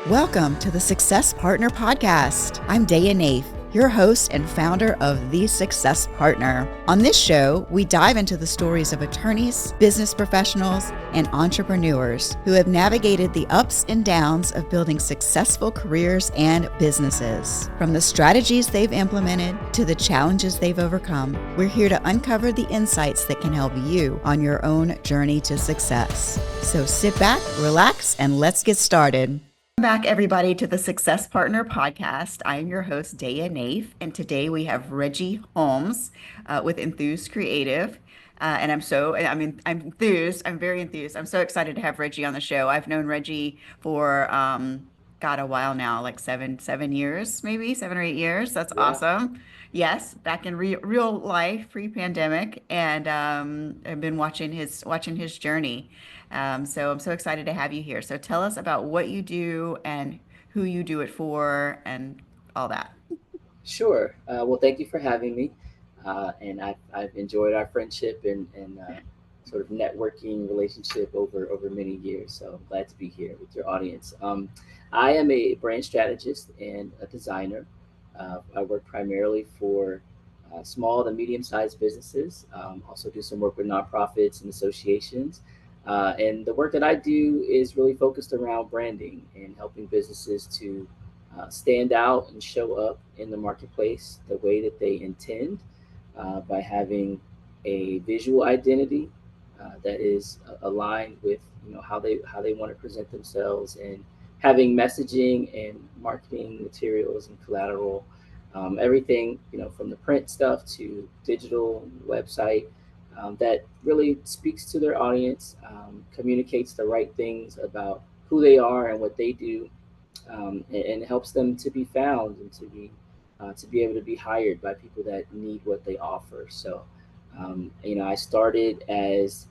Welcome to the Success Partner Podcast. I'm Daya Naef, your host and founder of The Success Partner. On this show, we dive into the stories of attorneys, business professionals, and entrepreneurs who have navigated the ups and downs of building successful careers and businesses. From the strategies they've implemented to the challenges they've overcome, we're here to uncover the insights that can help you on your own journey to success. So sit back, relax, and let's get started. Welcome back, everybody, to the Success Partner Podcast. I am your host, Daya Naef, and today we have Reggie Holmes with Enthuse Creative. And I'm enthused. I'm very enthused. I'm so excited to have Reggie on the show. I've known Reggie for a while now, like seven years, maybe 7 or 8 years. That's Yeah. awesome. Yes, back in real life, pre-pandemic, and I've been watching his journey. So I'm so excited to have you here. So tell us about what you do and who you do it for and all that. Sure. Well, thank you for having me. And I've enjoyed our friendship and sort of networking relationship over many years. So I'm glad to be here with your audience. I am a brand strategist and a designer. I work primarily for small to medium sized businesses. Also do some work with nonprofits and associations. And the work that I do is really focused around branding and helping businesses to stand out and show up in the marketplace the way that they intend by having a visual identity that is aligned with how they want to present themselves, and having messaging and marketing materials and collateral, everything from the print stuff to digital website, that really speaks to their audience, communicates the right things about who they are and what they do, and helps them to be found and to be able to be hired by people that need what they offer. So, I started as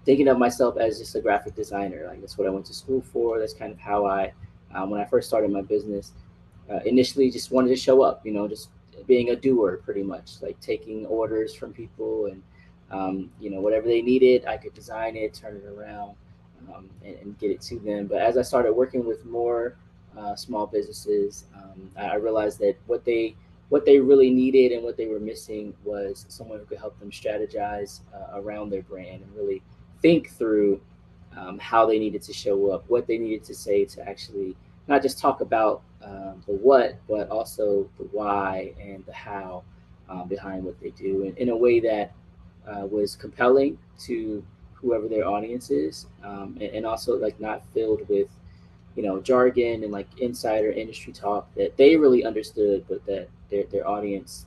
thinking of myself as just a graphic designer. Like, that's what I went to school for. That's kind of how when I first started my business, initially just wanted to show up. Just being a doer, pretty much, like taking orders from people, and whatever they needed, I could design it, turn it around, and get it to them. But as I started working with more small businesses, I realized that what they really needed and what they were missing was someone who could help them strategize around their brand and really think through how they needed to show up, what they needed to say to actually not just talk about the what, but also the why and the how behind what they do, in a way that was compelling to whoever their audience is, and also like not filled with jargon and like insider industry talk that they really understood, but that their audience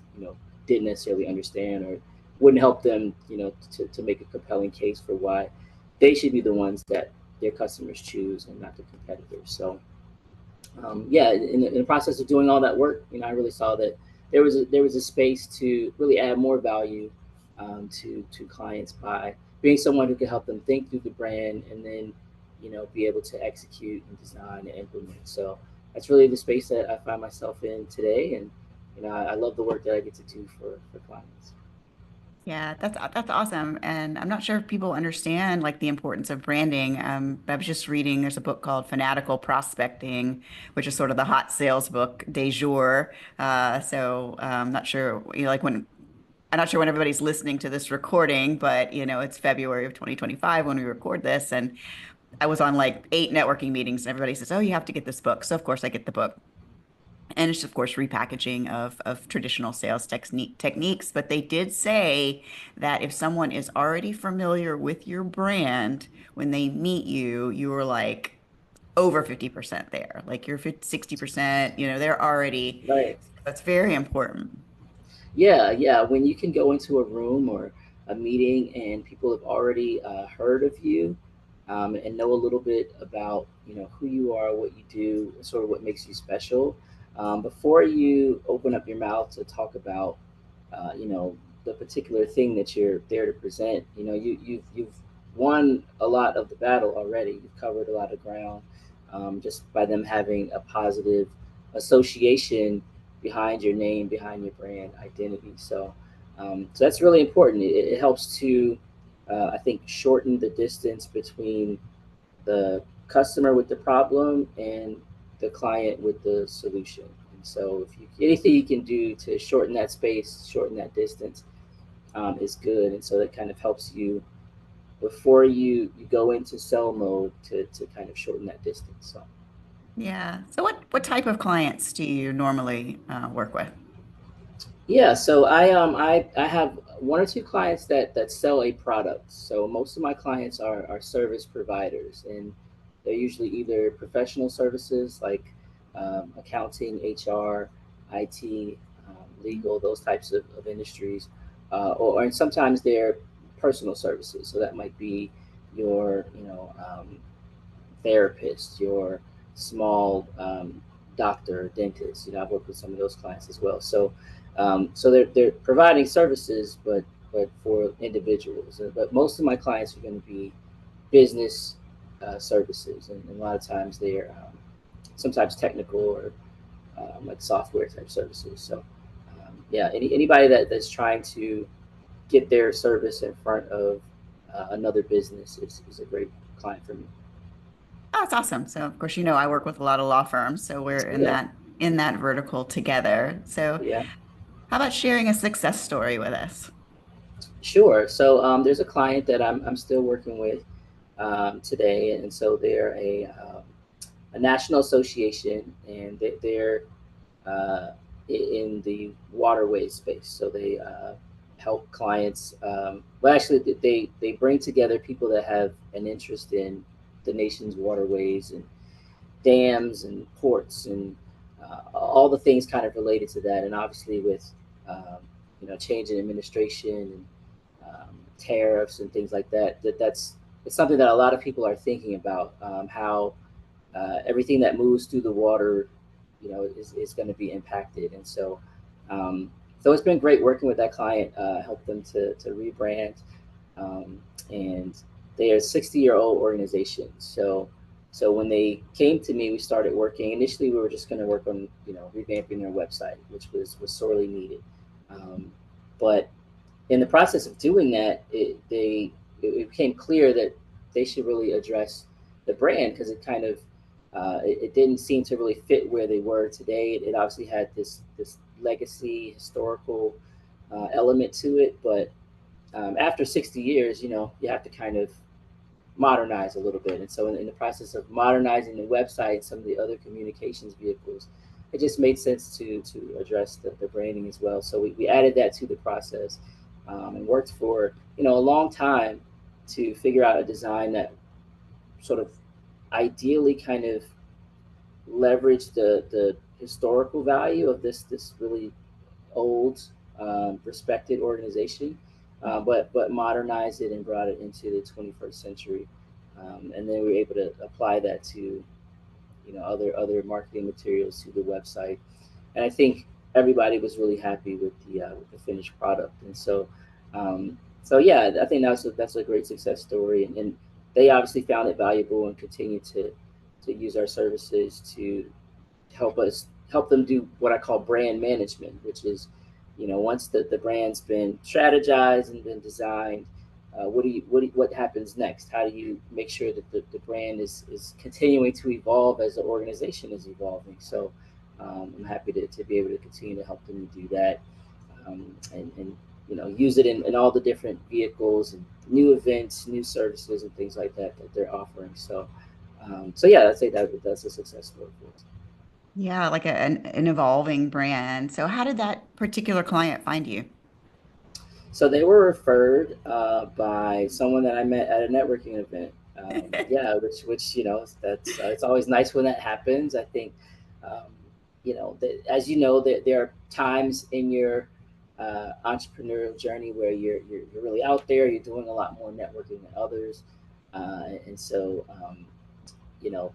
didn't necessarily understand, or wouldn't help them to make a compelling case for why they should be the ones that their customers choose and not the competitors. So yeah, in the process of doing all that work, I really saw that there was a space to really add more value to clients by being someone who could help them think through the brand, and then be able to execute and design and implement. So that's really the space that I find myself in today, and I love the work that I get to do for clients. Yeah, that's awesome. And I'm not sure if people understand like the importance of branding. I was just reading, there's a book called Fanatical Prospecting, which is sort of the hot sales book de jour. I'm not sure, I'm not sure when everybody's listening to this recording, but it's February of 2025 when we record this. And I was on like 8 networking meetings, and everybody says, "Oh, you have to get this book." So of course I get the book. And it's of course repackaging of traditional sales techniques. But they did say that if someone is already familiar with your brand, when they meet you, you are like over 50% there. Like you're 50, 60%, they're already, Right. that's very important. Yeah, yeah. When you can go into a room or a meeting and people have already heard of you, and know a little bit about who you are, what you do, sort of what makes you special, before you open up your mouth to talk about the particular thing that you're there to present. You've won a lot of the battle already. You've covered a lot of ground, just by them having a positive association behind your name, behind your brand identity. So that's really important. It helps to, I think, shorten the distance between the customer with the problem and the client with the solution. And so, if you anything you can do to shorten that space, shorten that distance, is good. And so that kind of helps you before you go into sell mode to kind of shorten that distance. So. Yeah. So what type of clients do you normally work with? Yeah, so I have one or two clients that sell a product. So most of my clients are service providers, and they're usually either professional services like accounting, HR, IT, legal, those types of industries, and sometimes they're personal services. So that might be your therapist, your small doctor, dentist. I've worked with some of those clients as well. So they're providing services, but for individuals. But most of my clients are going to be business services, and a lot of times they're sometimes technical or like software type services. So yeah, anybody that's trying to get their service in front of another business is a great client for me. Oh, that's awesome. So of course, I work with a lot of law firms, so we're in Yeah, that vertical together. So yeah. how about sharing a success story with us? Sure. So there's a client that I'm still working with today, and so they're a national association, and they're in the waterway space. So they help clients. Well, actually, they bring together people that have an interest in the nation's waterways and dams and ports and all the things kind of related to that. And obviously, with change in administration and tariffs and things like that, that's it's something that a lot of people are thinking about. How everything that moves through the water, is going to be impacted. And so it's been great working with that client, help them to rebrand. And they are a 60-year-old organization. So when they came to me, we started working. Initially, we were just going to work on, revamping their website, which was sorely needed. But in the process of doing that, it became clear that they should really address the brand because it kind of it didn't seem to really fit where they were today. It obviously had this legacy historical element to it, but after 60 years, you have to kind of modernize a little bit. And so, in the process of modernizing the website, some of the other communications vehicles, it just made sense to address the branding as well. So we added that to the process, and worked for a long time to figure out a design that sort of ideally kind of leverage the historical value of this really old, respected organization, but modernize it and brought it into the 21st century. And then we were able to apply that to other marketing materials to the website. And I think everybody was really happy with the finished product. And so yeah, I think that's a great success story. And they obviously found it valuable and continue to use our services to help them do what I call brand management, which is, once the brand's been strategized and been designed, what happens next? How do you make sure that the brand is continuing to evolve as the organization is evolving? So I'm happy to be able to continue to help them do that, and use it in all the different vehicles and new events, new services, and things like that they're offering. So yeah, I'd say that's a success story for us. Yeah, like an evolving brand. So how did that particular client find you? So they were referred by someone that I met at a networking event. Yeah, which that's it's always nice when that happens. I think as you know, there are times in your entrepreneurial journey where you're really out there. You're doing a lot more networking than others, and so you know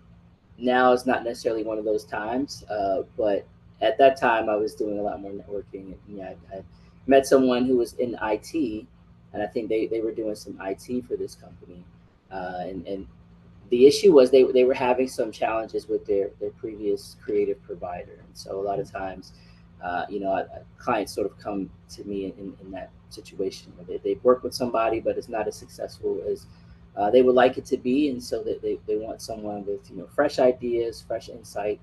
now is not necessarily one of those times. But at that time, I was doing a lot more networking. And, yeah, I met someone who was in IT, and I think they were doing some IT for this company. And the issue was they were having some challenges with their previous creative provider. And so a lot of times, clients sort of come to me in that situation where they work with somebody, but it's not as successful as they would like it to be, and so that they want someone with fresh ideas, fresh insight,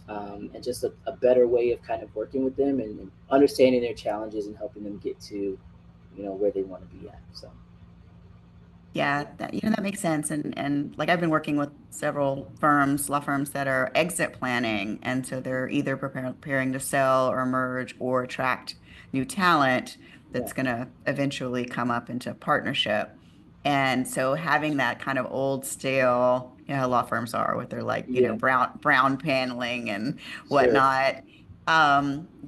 and just a better way of kind of working with them and understanding their challenges and helping them get to where they want to be at. So Yeah, that makes sense. And like I've been working with several firms, law firms that are exit planning, and so they're either preparing to sell or merge or attract new talent yeah, that's going to eventually come up into partnership. And so having that kind of old stale, how law firms are with their like, yeah, brown paneling and sure, whatnot.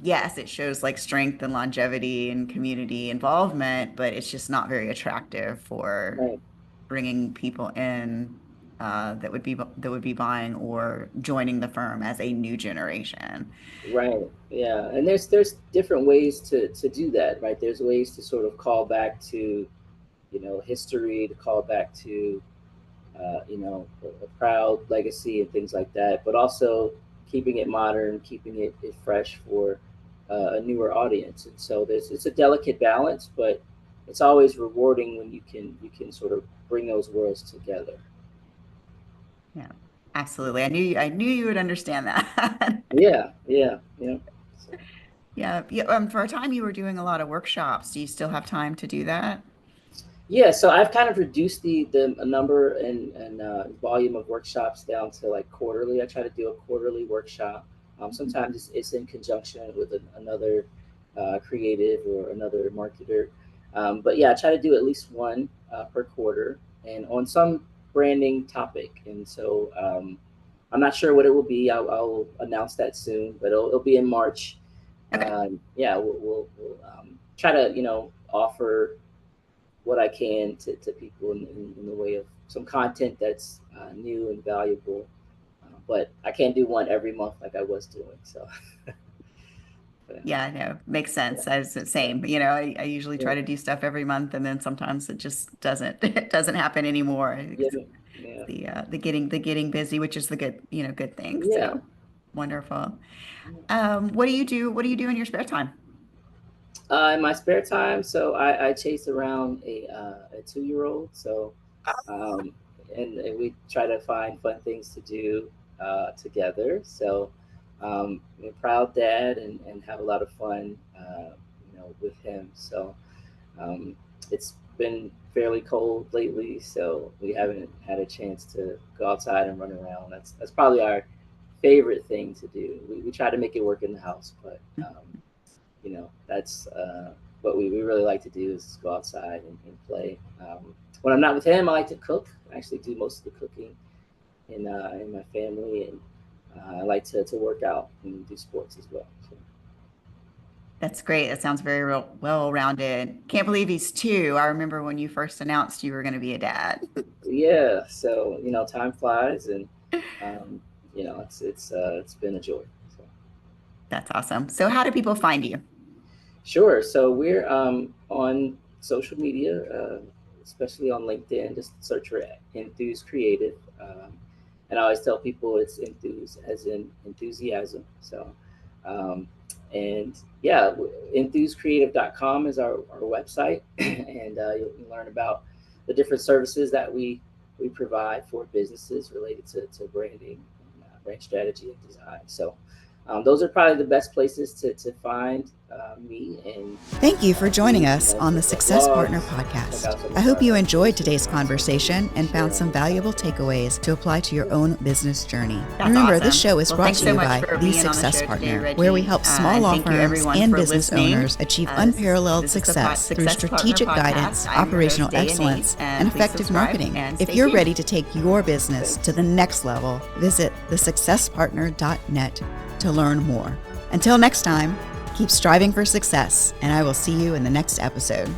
Yes, it shows like strength and longevity and community involvement, but it's just not very attractive for right. bringing people in that would be buying or joining the firm as a new generation. Right. Yeah. And there's different ways to do that, right? There's ways to sort of call back to, history, to call back to, a proud legacy and things like that, but also keeping it modern, keeping it fresh for a newer audience. And so it's a delicate balance, but it's always rewarding when you can sort of bring those worlds together. Yeah, absolutely. I knew you would understand that. Yeah. Yeah. Yeah. So. Yeah, yeah. For a time, you were doing a lot of workshops. Do you still have time to do that? Yeah, so I've kind of reduced the number and volume of workshops down to like quarterly. I try to do a quarterly workshop. Sometimes it's in conjunction with another creative or another marketer. But yeah, I try to do at least one per quarter and on some branding topic. And so I'm not sure what it will be. I'll announce that soon, but it'll be in March. Okay. Yeah, we'll try to offer what I can to people in the way of some content that's new and valuable. But I can't do one every month like I was doing. So, but, Yeah, no, makes yeah, sense. I was the same. I usually yeah, try to do stuff every month, and then sometimes it just doesn't it doesn't happen anymore. yeah, It's yeah, the getting busy, which is the good thing. yeah. So wonderful. What do you do in your spare time? In my spare time, so I chase around a 2-year-old. So, um, and we try to find fun things to do together. So, I'm a proud dad and have a lot of fun, with him. So, Um, it's been fairly cold lately, so we haven't had a chance to go outside and run around. That's probably our favorite thing to do. We try to make it work in the house, but that's what we really like to do is go outside and play. When I'm not with him, I like to cook. I actually do most of the cooking in my family, and I like to work out and do sports as well. So. That's great. That sounds very well-rounded. Can't believe he's two. I remember when you first announced you were going to be a dad. Yeah, so time flies, and um, it's been a joy. So. That's awesome. So how do people find you? Sure. So we're on social media, especially on LinkedIn. Just search for Enthuse Creative, and I always tell people it's enthuse as in enthusiasm. So, um, and yeah, enthusecreative.com is our website, and you'll learn about the different services that we provide for businesses related to branding, and, brand strategy, and design. So those are probably the best places to find me. And Thank you for joining us on the check out Success Partner blogs, check Podcast. out some I of hope our you enjoyed today's resources, conversation and found some valuable takeaways to apply to your own business journey. That's Remember, awesome. this show is Well, brought thanks to so you much by for The being on the Success show Partner, today, where we Reggie. help small And law thank you firms everyone and for business listening. owners achieve This unparalleled is the success through Success Partner strategic Podcast. guidance, I'm your operational host, Daya Naef, excellence, and and please effective subscribe marketing. and If stay you're tuned. ready to take your business Thanks. to the next level, visit thesuccesspartner.net to learn more. Until next time, keep striving for success, and I will see you in the next episode.